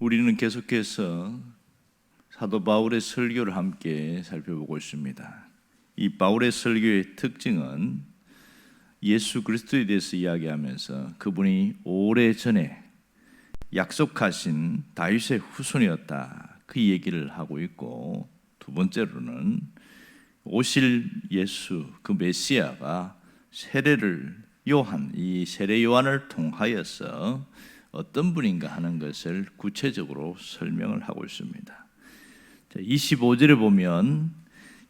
우리는 계속해서 사도 바울의 설교를 함께 살펴보고 있습니다. 이 바울의 설교의 특징은 예수 그리스도에 대해서 이야기하면서 그분이 오래전에 약속하신 다윗의 후손이었다, 그 얘기를 하고 있고, 두 번째로는 오실 예수, 그 메시아가 이 세례 요한을 통하여서 어떤 분인가 하는 것을 구체적으로 설명을 하고 있습니다. 25절에 보면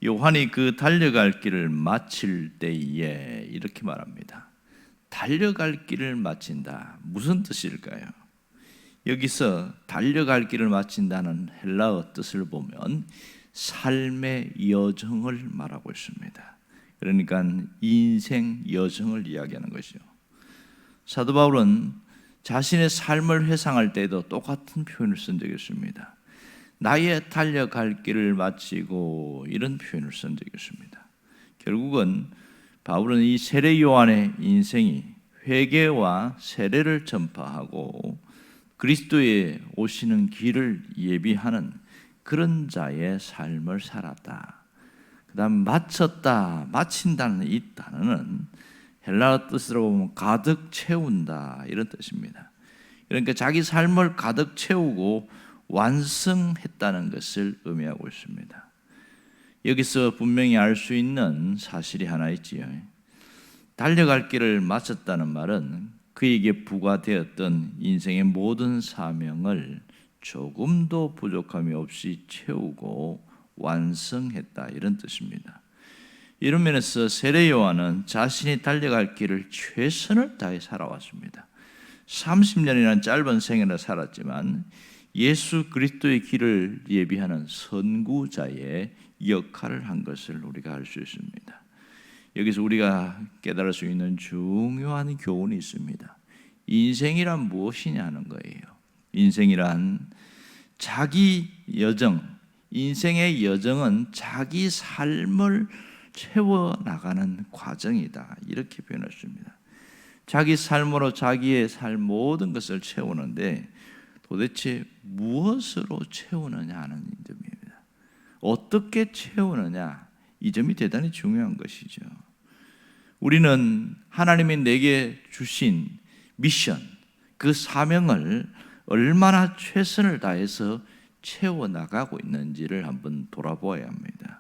요한이 그 달려갈 길을 마칠 때에 이렇게 말합니다. 달려갈 길을 마친다. 무슨 뜻일까요? 여기서 달려갈 길을 마친다는 헬라어 뜻을 보면 삶의 여정을 말하고 있습니다. 그러니까 인생 여정을 이야기하는 것이죠. 사도 바울은 자신의 삶을 회상할 때에도 똑같은 표현을 쓴 적이 있습니다. 나의 달려갈 길을 마치고, 이런 표현을 쓴 적이 있습니다. 결국은 바울은 이 세례 요한의 인생이 회개와 세례를 전파하고 그리스도의 오시는 길을 예비하는 그런 자의 삶을 살았다. 그 다음 마쳤다, 마친다는 이 단어는 헬라어 뜻으로 보면 가득 채운다, 이런 뜻입니다. 그러니까 자기 삶을 가득 채우고 완성했다는 것을 의미하고 있습니다. 여기서 분명히 알 수 있는 사실이 하나 있지요. 달려갈 길을 마쳤다는 말은 그에게 부과되었던 인생의 모든 사명을 조금도 부족함이 없이 채우고 완성했다, 이런 뜻입니다. 이런 면에서 세례 요한은 자신이 달려갈 길을 최선을 다해 살아왔습니다. 30년이라는 짧은 생애를 살았지만 예수 그리스도의 길을 예비하는 선구자의 역할을 한 것을 우리가 알 수 있습니다. 여기서 우리가 깨달을 수 있는 중요한 교훈이 있습니다. 인생이란 무엇이냐 하는 거예요. 인생이란 자기 여정, 인생의 여정은 자기 삶을 채워나가는 과정이다, 이렇게 표현했습니다. 자기 삶으로 자기의 삶 모든 것을 채우는데 도대체 무엇으로 채우느냐 하는 점입니다. 어떻게 채우느냐, 이 점이 대단히 중요한 것이죠. 우리는 하나님이 내게 주신 미션, 그 사명을 얼마나 최선을 다해서 채워나가고 있는지를 한번 돌아보아야 합니다.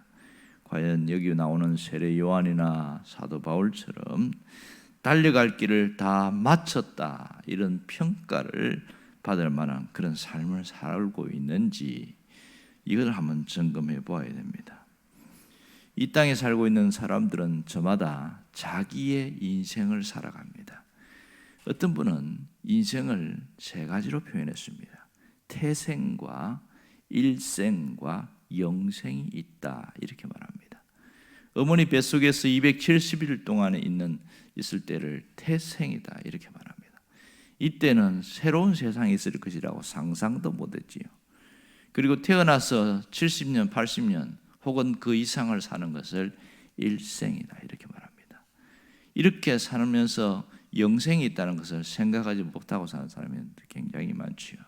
과연 여기 나오는 세례 요한이나 사도 바울처럼 달려갈 길을 다 마쳤다, 이런 평가를 받을 만한 그런 삶을 살고 있는지, 이걸 한번 점검해 보아야 됩니다. 이 땅에 살고 있는 사람들은 저마다 자기의 인생을 살아갑니다. 어떤 분은 인생을 세 가지로 표현했습니다. 태생과 일생과 영생이 있다, 이렇게 말합니다. 어머니 뱃속에서 270일 동안 있을 때를 태생이다, 이렇게 말합니다. 이때는 새로운 세상이 있을 것이라고 상상도 못했지요. 그리고 태어나서 70년, 80년 혹은 그 이상을 사는 것을 일생이다, 이렇게 말합니다. 이렇게 살면서 영생이 있다는 것을 생각하지 못하고 사는 사람이 굉장히 많지요.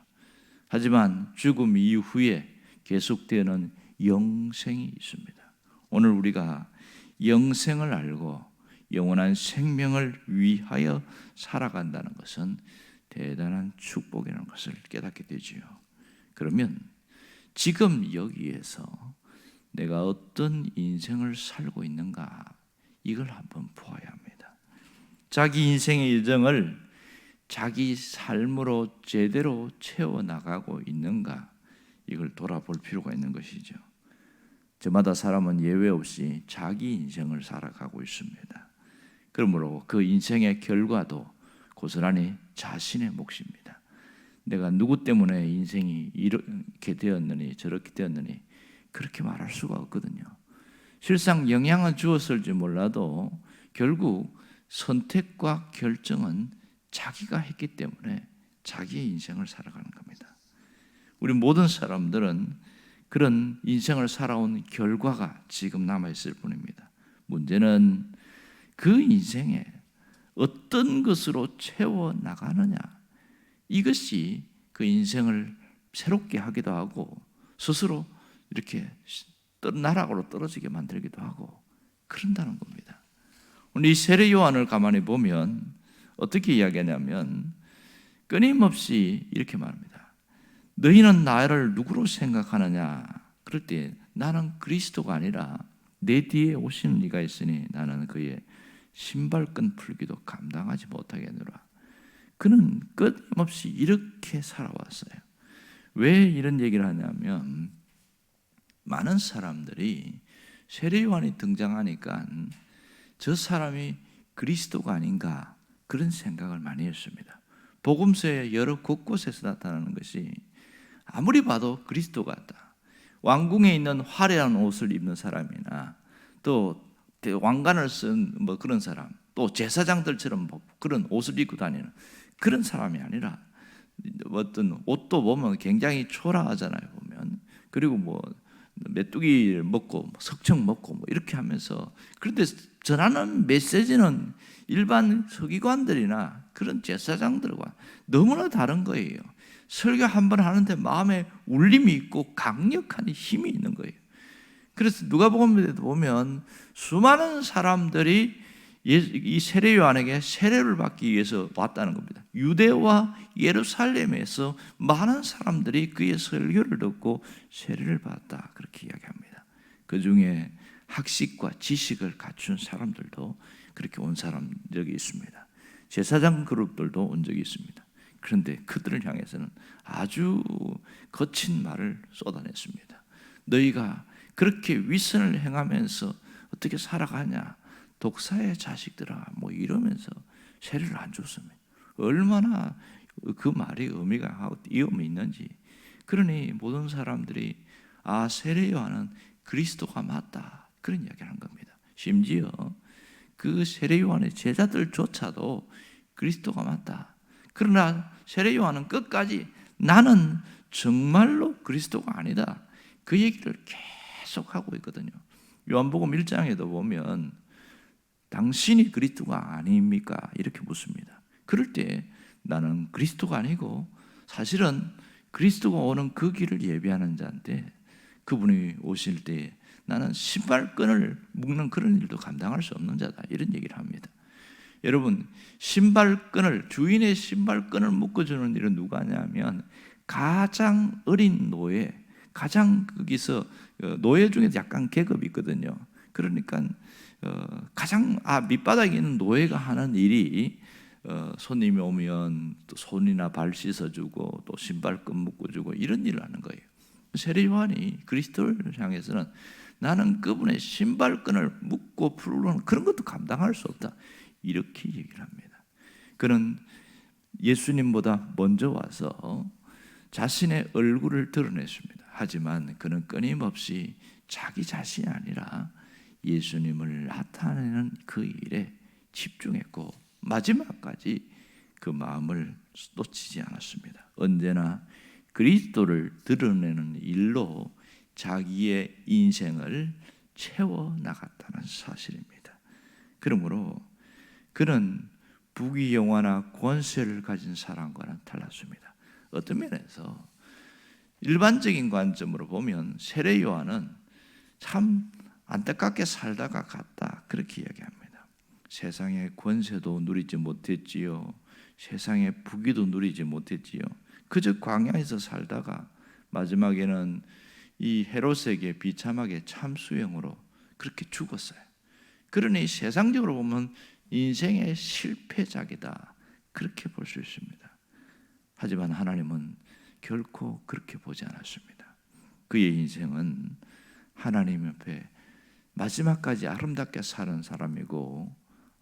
하지만 죽음 이후에 계속되는 영생이 있습니다. 오늘 우리가 영생을 알고 영원한 생명을 위하여 살아간다는 것은 대단한 축복이라는 것을 깨닫게 되지요. 그러면 지금 여기에서 내가 어떤 인생을 살고 있는가, 이걸 한번 보아야 합니다. 자기 인생의 여정을 자기 삶으로 제대로 채워나가고 있는가, 이걸 돌아볼 필요가 있는 것이죠. 저마다 사람은 예외 없이 자기 인생을 살아가고 있습니다. 그러므로 그 인생의 결과도 고스란히 자신의 몫입니다. 내가 누구 때문에 인생이 이렇게 되었느니 저렇게 되었느니 그렇게 말할 수가 없거든요. 실상 영향은 주었을지 몰라도 결국 선택과 결정은 자기가 했기 때문에 자기의 인생을 살아가는 겁니다. 우리 모든 사람들은 그런 인생을 살아온 결과가 지금 남아있을 뿐입니다. 문제는 그 인생에 어떤 것으로 채워나가느냐, 이것이 그 인생을 새롭게 하기도 하고 스스로 이렇게 나락으로 떨어지게 만들기도 하고 그런다는 겁니다. 오늘 이 세례 요한을 가만히 보면 어떻게 이야기하냐면 끊임없이 이렇게 말합니다. 너희는 나를 누구로 생각하느냐? 그럴 때 나는 그리스도가 아니라 내 뒤에 오시는 이가 있으니 나는 그의 신발끈 풀기도 감당하지 못하겠노라. 그는 끊임없이 이렇게 살아왔어요. 왜 이런 얘기를 하냐면 많은 사람들이 세례 요한이 등장하니까 저 사람이 그리스도가 아닌가 그런 생각을 많이 했습니다. 복음서의 여러 곳곳에서 나타나는 것이 아무리 봐도 그리스도 같다. 왕궁에 있는 화려한 옷을 입는 사람이나 또 왕관을 쓴 뭐 그런 사람, 또 제사장들처럼 그런 옷을 입고 다니는 그런 사람이 아니라 어떤 옷도 보면 굉장히 초라하잖아요. 보면 그리고 뭐 메뚜기 먹고 석청 먹고 뭐 이렇게 하면서 그런데 전하는 메시지는 일반 서기관들이나 그런 제사장들과 너무나 다른 거예요. 설교 한 번 하는데 마음에 울림이 있고 강력한 힘이 있는 거예요. 그래서 누가복음에도 보면 수많은 사람들이 이 세례 요한에게 세례를 받기 위해서 왔다는 겁니다. 유대와 예루살렘에서 많은 사람들이 그의 설교를 듣고 세례를 받았다 그렇게 이야기합니다. 그 중에 학식과 지식을 갖춘 사람들도 그렇게 온 사람들이 있습니다. 제사장 그룹들도 온 적이 있습니다. 그런데 그들을 향해서는 아주 거친 말을 쏟아냈습니다. 너희가 그렇게 위선을 행하면서 어떻게 살아가냐? 독사의 자식들아 뭐 이러면서 세례를 안 줬습니다. 얼마나 그 말이 의미가 이음이 있는지. 그러니 모든 사람들이 세례 요한은 그리스도가 맞다 그런 이야기를 한 겁니다. 심지어 그 세례 요한의 제자들조차도 그리스도가 맞다. 그러나 세례 요한은 끝까지 나는 정말로 그리스도가 아니다 그 얘기를 계속하고 있거든요. 요한복음 1장에도 보면 당신이 그리스도가 아닙니까? 이렇게 묻습니다. 그럴 때 나는 그리스도가 아니고 사실은 그리스도가 오는 그 길을 예비하는 자인데 그분이 오실 때 나는 신발끈을 묶는 그런 일도 감당할 수 없는 자다 이런 얘기를 합니다. 여러분 신발끈을 주인의 신발끈을 묶어주는 일은 누가 하냐면 가장 어린 노예 가장 거기서 노예 중에도 약간 계급이 있거든요. 그러니까 가장 밑바닥에 있는 노예가 하는 일이 손님이 오면 또 손이나 발 씻어주고 또 신발끈 묶어주고 이런 일을 하는 거예요. 세례 요한이 그리스도를 향해서는 나는 그분의 신발끈을 묶고 풀는 그런 것도 감당할 수 없다 이렇게 얘기를 합니다. 그는 예수님보다 먼저 와서 자신의 얼굴을 드러냈습니다. 하지만 그는 끊임없이 자기 자신이 아니라 예수님을 나타내는 그 일에 집중했고 마지막까지 그 마음을 놓치지 않았습니다. 언제나 그리스도를 드러내는 일로 자기의 인생을 채워나갔다는 사실입니다. 그러므로 그는 부귀영화나 권세를 가진 사람과는 달랐습니다. 어떤 면에서 일반적인 관점으로 보면 세례 요한은 참 안타깝게 살다가 갔다 그렇게 이야기합니다. 세상의 권세도 누리지 못했지요. 세상의 부귀도 누리지 못했지요. 그저 광야에서 살다가 마지막에는 이 헤롯에게 비참하게 참수형으로 그렇게 죽었어요. 그러니 세상적으로 보면 인생의 실패작이다 그렇게 볼 수 있습니다. 하지만 하나님은 결코 그렇게 보지 않았습니다. 그의 인생은 하나님 옆에 마지막까지 아름답게 사는 사람이고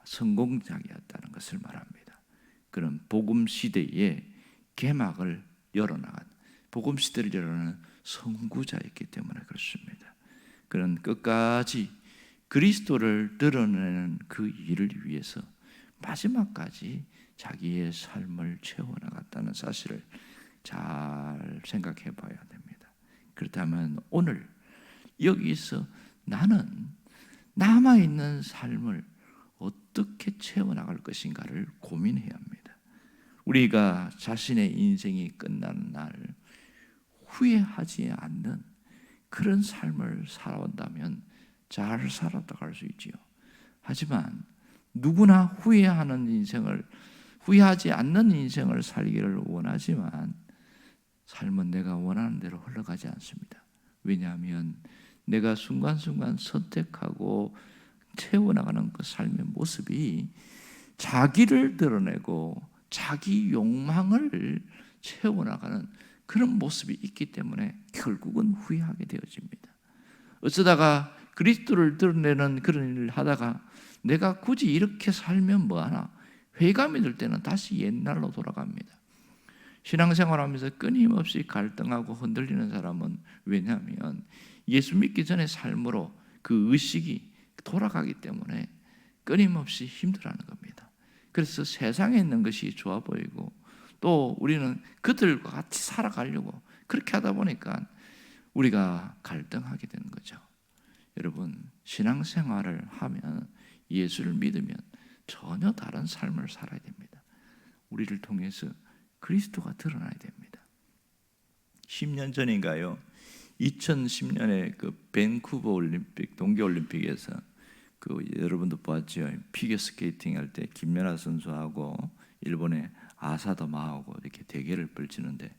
성공작이었다는 것을 말합니다. 그런 복음 시대의 개막을 열어나간 복음 시대를 열어나는 선구자였기 때문에 그렇습니다. 그는 끝까지 그리스도를 드러내는 그 일을 위해서 마지막까지 자기의 삶을 채워나갔다는 사실을 잘 생각해 봐야 됩니다. 그렇다면 오늘 여기서 나는 남아있는 삶을 어떻게 채워나갈 것인가를 고민해야 합니다. 우리가 자신의 인생이 끝나는 날 후회하지 않는 그런 삶을 살아온다면 잘 살았다고 할 수 있지요. 하지만 누구나 후회하지 않는 인생을 살기를 원하지만 삶은 내가 원하는 대로 흘러가지 않습니다. 왜냐하면 내가 순간순간 선택하고 채워나가는 그 삶의 모습이 자기를 드러내고 자기 욕망을 채워나가는 그런 모습이 있기 때문에 결국은 후회하게 되어집니다. 어쩌다가 그리스도를 드러내는 그런 일을 하다가 내가 굳이 이렇게 살면 뭐하나 회의감이 들 때는 다시 옛날로 돌아갑니다. 신앙생활하면서 끊임없이 갈등하고 흔들리는 사람은 왜냐하면 예수 믿기 전의 삶으로 그 의식이 돌아가기 때문에 끊임없이 힘들어하는 겁니다. 그래서 세상에 있는 것이 좋아 보이고 또 우리는 그들과 같이 살아가려고 그렇게 하다 보니까 우리가 갈등하게 되는 거죠. 여러분, 신앙생활을 하면 예수를 믿으면 전혀 다른 삶을 살아야 됩니다. 우리를 통해서 그리스도가 드러나야 됩니다. 10년 전인가요? 2010년에 그 밴쿠버 올림픽, 동계올림픽에서 여러분도 봤죠? 피겨 스케이팅 할 때 김연아 선수하고 일본의 아사다 마오하고 이렇게 대결을 벌치는데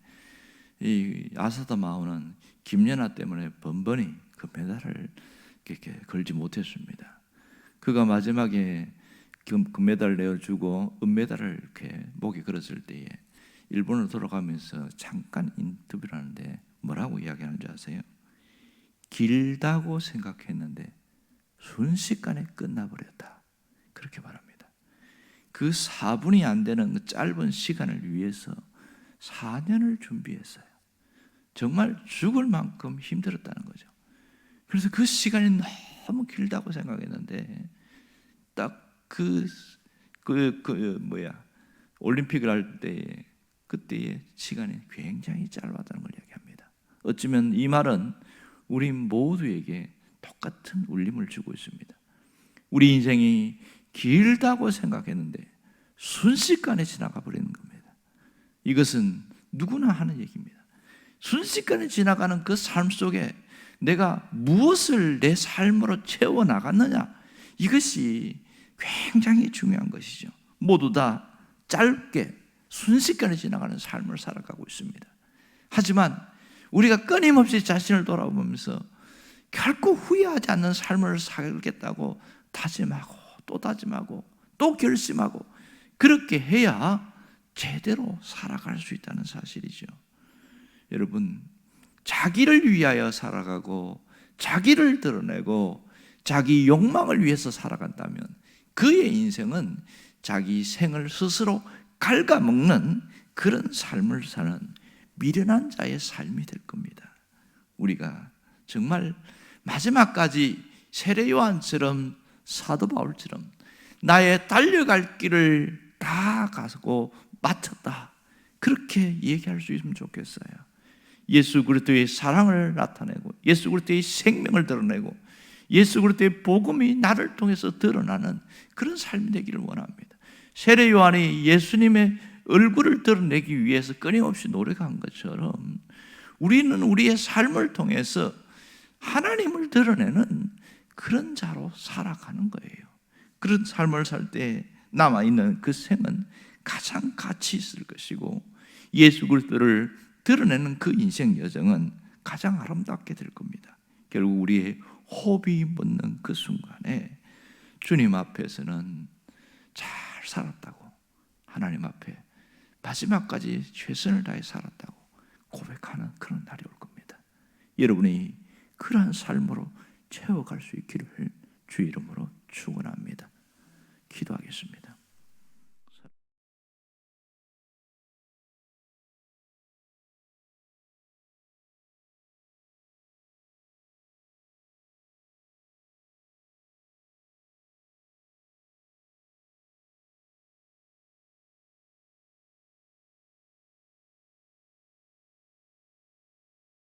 이 아사다 마오는 김연아 때문에 번번이 그 메달을 이렇게 걸지 못했습니다. 그가 마지막에 금메달을 내어주고 은메달을 이렇게 목에 걸었을 때에 일본으로 돌아가면서 잠깐 인터뷰를 하는데 뭐라고 이야기하는지 아세요? 길다고 생각했는데 순식간에 끝나버렸다. 그렇게 말합니다. 그 4분이 안 되는 그 짧은 시간을 위해서 4년을 준비했어요. 정말 죽을 만큼 힘들었다는 거죠. 그래서 그 시간이 너무 길다고 생각했는데 딱 올림픽을 할 때에 그때의 시간이 굉장히 짧았다는 걸 이야기합니다. 어쩌면 이 말은 우리 모두에게 똑같은 울림을 주고 있습니다. 우리 인생이 길다고 생각했는데 순식간에 지나가 버리는 겁니다. 이것은 누구나 하는 얘기입니다. 순식간에 지나가는 그 삶 속에 내가 무엇을 내 삶으로 채워나갔느냐, 이것이 굉장히 중요한 것이죠. 모두 다 짧게 순식간에 지나가는 삶을 살아가고 있습니다. 하지만 우리가 끊임없이 자신을 돌아보면서 결코 후회하지 않는 삶을 살겠다고 다짐하고 또 다짐하고 또 결심하고 그렇게 해야 제대로 살아갈 수 있다는 사실이죠. 여러분, 자기를 위하여 살아가고 자기를 드러내고 자기 욕망을 위해서 살아간다면 그의 인생은 자기 생을 스스로 갉아먹는 그런 삶을 사는 미련한 자의 삶이 될 겁니다. 우리가 정말 마지막까지 세례 요한처럼 사도 바울처럼 나의 달려갈 길을 다 가고 마쳤다, 그렇게 얘기할 수 있으면 좋겠어요. 예수 그리스도의 사랑을 나타내고 예수 그리스도의 생명을 드러내고 예수 그리스도의 복음이 나를 통해서 드러나는 그런 삶이 되기를 원합니다. 세례 요한이 예수님의 얼굴을 드러내기 위해서 끊임없이 노력한 것처럼 우리는 우리의 삶을 통해서 하나님을 드러내는 그런 자로 살아가는 거예요. 그런 삶을 살 때 남아있는 그 생은 가장 가치 있을 것이고 예수 그리스도를 드러내는 그 인생 여정은 가장 아름답게 될 겁니다. 결국 우리의 호흡이 멎는 그 순간에 주님 앞에서는 잘 살았다고, 하나님 앞에 마지막까지 최선을 다해 살았다고 고백하는 그런 날이 올 겁니다. 여러분이 그러한 삶으로 채워갈 수 있기를 주 이름으로 축원합니다. 기도하겠습니다.